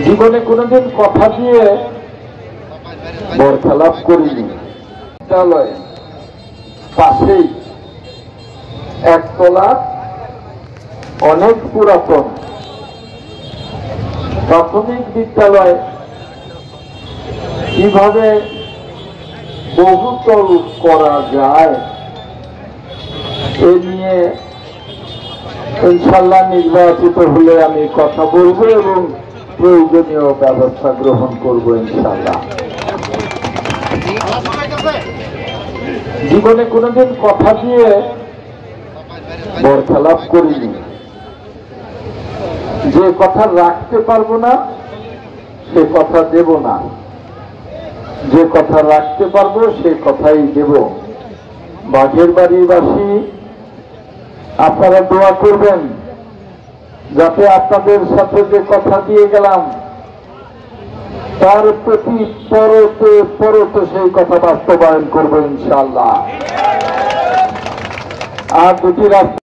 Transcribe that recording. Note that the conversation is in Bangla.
জীবনে কোনোদিন কথা দিয়ে বরখেলাপ করিনি। বিদ্যালয় পাশেই একতলা অনেক পুরাতন প্রাথমিক বিদ্যালয় কিভাবে বহুতল করা যায় এ নিয়ে ইনশাআল্লাহ নির্বাচিত হলে আমি কথা বলবো এবং প্রয়োজনীয় ব্যবস্থা গ্রহণ করব ইনশাআল্লাহ। জীবনে কোনোদিন কথা দিয়ে বরখেলাপ করিনি। যে কথা রাখতে পারবো না সে কথা দেব না, যে কথা রাখতে পারবো সে কথাই দেব। বাঘের বাড়িবাসী আপনারা দোয়া করবেন যাতে আপনাদের সাথে যে কথা দিয়ে গেলাম তার প্রতি পরতে পরতে সেই কথা বাস্তবায়ন করবো ইনশাআল্লাহ। আর দুটি রাস্তা